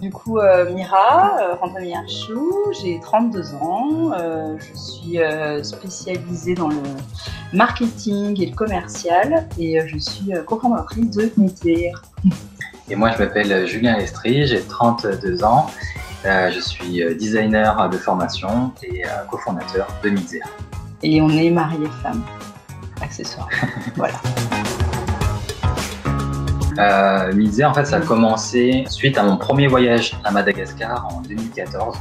Du coup, Mira, Randamie Archou, j'ai 32 ans, je suis spécialisée dans le marketing et le commercial et je suis cofondatrice de Midzir. Et moi, je m'appelle Julien Lestry, j'ai 32 ans, je suis designer de formation et cofondateur de Midzir. Et on est mariés femmes, accessoires, voilà. Midzir, en fait, ça a commencé suite à mon premier voyage à Madagascar en 2014,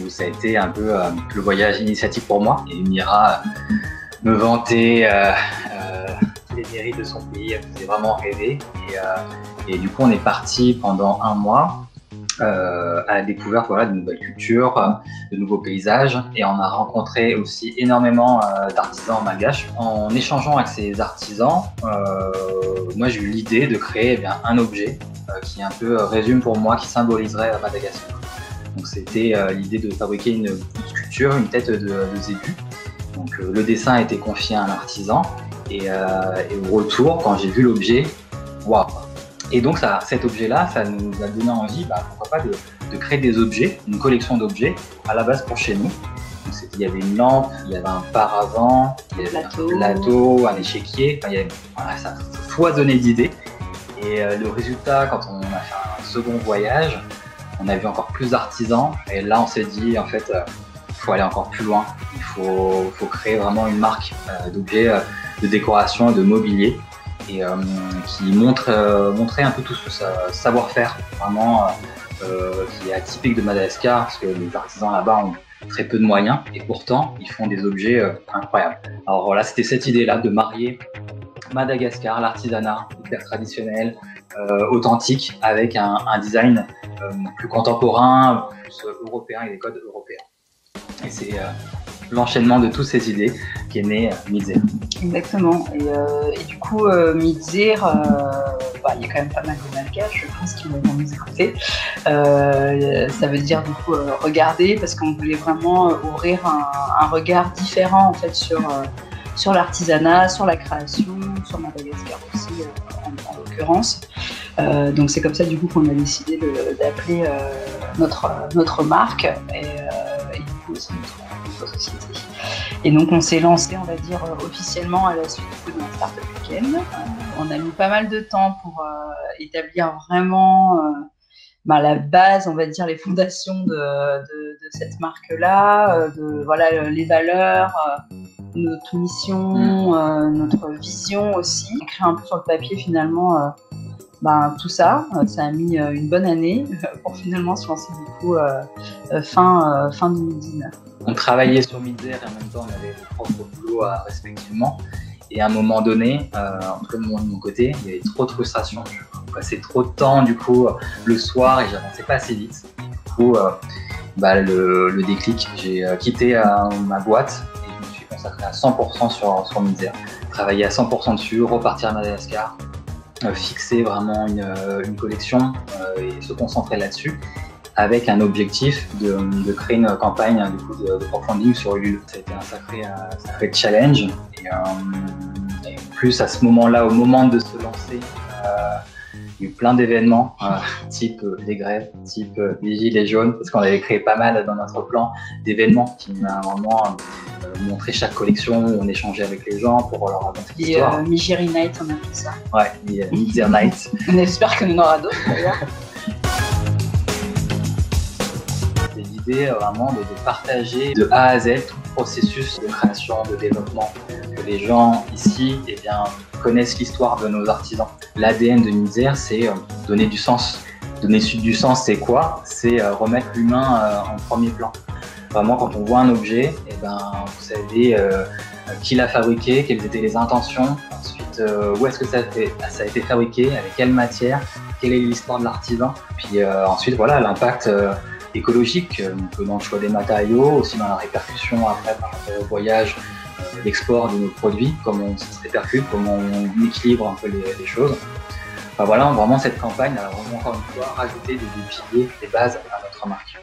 où ça a été un peu le voyage initiatique pour moi. Et Mira me vantait les mérites de son pays, elle me faisait vraiment rêver. Et du coup, on est parti pendant un mois à la découverte de nouvelles cultures, de nouveaux paysages, et on a rencontré aussi énormément d'artisans malgaches. En échangeant avec ces artisans, moi j'ai eu l'idée de créer un objet qui un peu résume pour moi, qui symboliserait Madagascar. Donc c'était l'idée de fabriquer une sculpture, une tête de zébu. Donc le dessin a été confié à un artisan, et au retour, quand j'ai vu l'objet, waouh! Et donc cet objet-là, ça nous a donné envie, pourquoi pas, de créer des objets, une collection d'objets à la base pour chez nous. Donc il y avait une lampe, il y avait un paravent, il y avait un plateau, un échiquier, ça foisonnait d'idées. Et le résultat, quand on a fait un second voyage, on a vu encore plus d'artisans. Et là, on s'est dit, en fait, il faut aller encore plus loin. Il faut créer vraiment une marque d'objets de décoration et de mobilier. Et qui montrait un peu tout ce savoir-faire vraiment qui est atypique de Madagascar, parce que les artisans là-bas ont très peu de moyens et pourtant ils font des objets incroyables. Alors voilà, c'était cette idée-là de marier Madagascar, l'artisanat hyper traditionnel, authentique, avec un design plus contemporain, plus européen et des codes européens. Et c'est l'enchaînement de toutes ces idées qui est né Midzir. Exactement. Et du coup, Midzir, il y a quand même pas mal de malgaches, je pense, qui vont nous écouter. Ça veut dire du coup regarder, parce qu'on voulait vraiment ouvrir un regard différent en fait sur l'artisanat, sur la création, sur Madagascar aussi en l'occurrence. Donc c'est comme ça du coup qu'on a décidé d'appeler notre marque et du coup aussi notre société. Et donc on s'est lancé, on va dire, officiellement à la suite d'un Startup Weekend. On a mis pas mal de temps pour établir vraiment la base, on va dire, les fondations de cette marque-là, les valeurs, notre mission, notre vision aussi. Écrire un peu sur le papier finalement tout ça. Ça a mis une bonne année pour finalement se lancer du coup fin 2019. On travaillait sur Midzir et en même temps on avait nos propres boulots respectivement. Et à un moment donné, en tout cas de mon côté, il y avait trop de frustration. Je passais trop de temps du coup le soir et j'avançais pas assez vite. Et du coup, le déclic, j'ai quitté ma boîte et je me suis consacré à 100% sur Midzir. Travailler à 100% dessus, repartir à Madagascar, fixer vraiment une collection et se concentrer là-dessus, avec un objectif de créer une campagne du coup, de crowdfunding sur Ulule. Ça a été un sacré challenge. Et plus à ce moment-là, au moment de se lancer, il y a eu plein d'événements, type les grèves, type les gilets jaunes, parce qu'on avait créé pas mal dans notre plan d'événements qui nous a vraiment montré chaque collection, où on échangeait avec les gens pour leur raconter l'histoire. Et Migiri Night, on a fait ça. Ouais, Midzir Night. On espère qu'il y en aura d'autres d'ailleurs. C'est l'idée vraiment de partager de A à Z tout le processus de création, de développement, que les gens ici connaissent l'histoire de nos artisans. L'ADN de Midzir, c'est donner du sens. Donner du sens, c'est quoi? C'est remettre l'humain en premier plan. Vraiment, quand on voit un objet, vous savez qui l'a fabriqué, quelles étaient les intentions, ensuite où est-ce que ça a été fabriqué, avec quelle matière, quelle est l'histoire de l'artisan, puis ensuite l'impact écologique, dans le choix des matériaux, aussi dans la répercussion après par rapport au voyage, l'export de nos produits, comment on se répercute, comment on équilibre un peu les choses. Vraiment cette campagne a vraiment encore une fois rajouté des piliers, des bases à notre marque.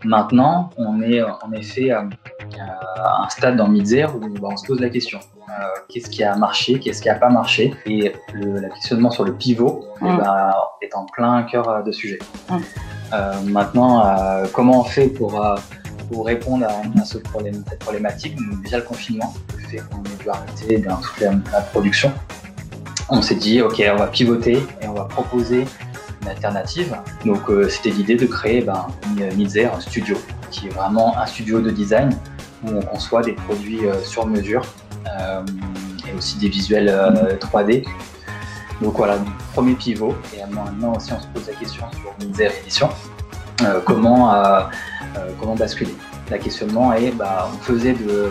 Maintenant, on est en effet à un stade dans Midzer où on se pose la question. Qu'est-ce qui a marché, qu'est-ce qui n'a pas marché, et le questionnement sur le pivot est en plein cœur de sujet. Maintenant, comment on fait pour répondre à cette problématique? Déjà le confinement, le fait qu'on ait dû arrêter toute la production, on s'est dit ok, on va pivoter et on va proposer une alternative. Donc c'était l'idée de créer Midzer Studio, qui est vraiment un studio de design où on conçoit des produits sur mesure et aussi des visuels 3D. Donc voilà, premier pivot. Et maintenant aussi on se pose la question sur Midzer Édition, comment basculer. Le questionnement est, on faisait de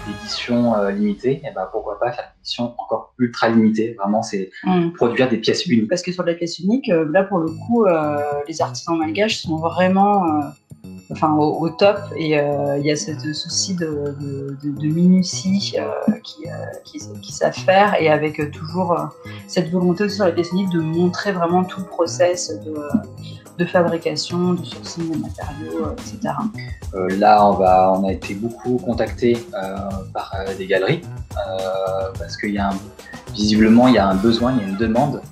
l'édition limitée, et pourquoi pas faire une édition encore ultra limitée. Vraiment, c'est produire des pièces uniques. Parce que sur les pièces uniques, là pour le coup, les artisans malgaches sont vraiment au top, et il y a ce souci de minutie qui savent faire, et avec toujours cette volonté aussi sur les pièces uniques de montrer vraiment tout le process de fabrication, de sourcing des matériaux, etc. Là, on a été beaucoup contacté par des galeries parce qu'il y a visiblement il y a un besoin, il y a une demande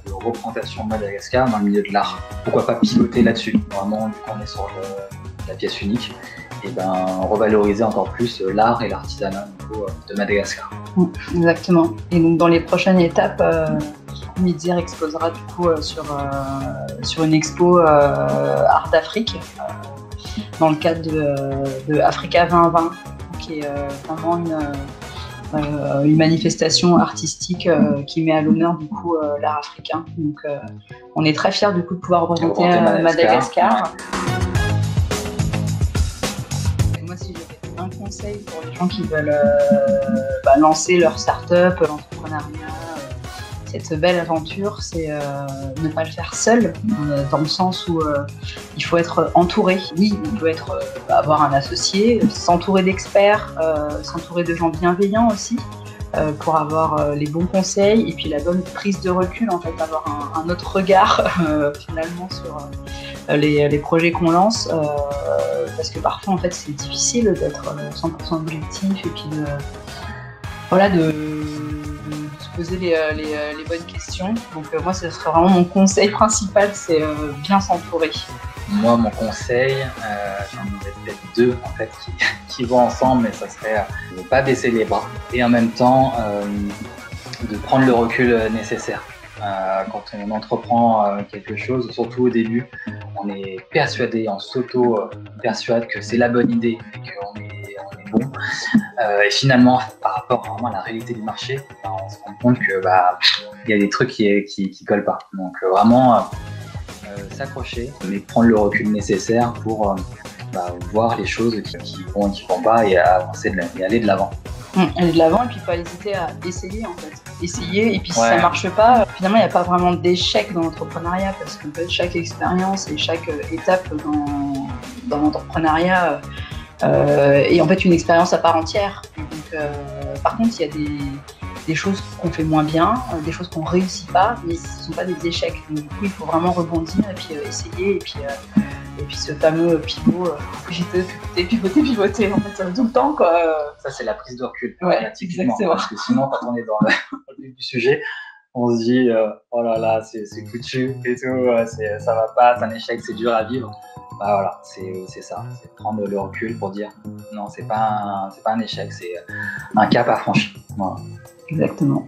de représentation de Madagascar dans le milieu de l'art. Pourquoi pas pivoter là-dessus? Vraiment, vu qu'on est sur la pièce unique, et revaloriser encore plus l'art et l'artisanat de Madagascar. Exactement. Et donc dans les prochaines étapes, Midzer exposera du coup sur une expo Art d'Afrique dans le cadre de Africa 2020, qui est vraiment une manifestation artistique qui met à l'honneur du coup l'art africain. Donc on est très fiers du coup de pouvoir représenter Madagascar. Moi, si j'avais un conseil pour les gens qui veulent lancer leur start-up, l'entrepreneuriat, cette belle aventure, c'est ne pas le faire seul, dans le sens où il faut être entouré. Oui, on peut avoir un associé, s'entourer d'experts, s'entourer de gens bienveillants aussi, pour avoir les bons conseils et puis la bonne prise de recul, en fait, avoir un autre regard finalement sur les projets qu'on lance, parce que parfois en fait c'est difficile d'être 100% objectif et puis de se poser les bonnes questions. Donc moi ce serait vraiment mon conseil principal, c'est bien s'entourer. Moi mon conseil, j'en aurais peut-être deux en fait qui vont ensemble, mais ça serait de ne pas baisser les bras et en même temps de prendre le recul nécessaire. Quand on entreprend quelque chose, surtout au début, on est persuadé, on s'auto-persuade que c'est la bonne idée et qu'on est bon. Et finalement, par rapport vraiment à la réalité du marché, on se rend compte que y a des trucs qui collent pas. Donc vraiment s'accrocher, mais prendre le recul nécessaire pour voir les choses qui vont pas et avancer et aller de l'avant. Aller de l'avant et puis pas hésiter à essayer en fait. Essayer, et puis si ça marche pas, finalement il n'y a pas vraiment d'échec dans l'entrepreneuriat, parce qu'en fait chaque expérience et chaque étape dans l'entrepreneuriat est en fait une expérience à part entière. Donc, par contre il y a des choses qu'on fait moins bien, des choses qu'on réussit pas, mais ce ne sont pas des échecs. Donc, du coup il faut vraiment rebondir et puis essayer et puis ce fameux pivot, pivoter en fait tout le temps quoi. Ça c'est la prise de recul. Exactement. Parce que sinon quand on est dans le vif du sujet, on se dit oh là là c'est foutu et tout, ça va pas, c'est un échec, c'est dur à vivre. Voilà, c'est ça, c'est prendre le recul pour dire non, c'est pas un échec, c'est un cap à franchir. Voilà. Exactement.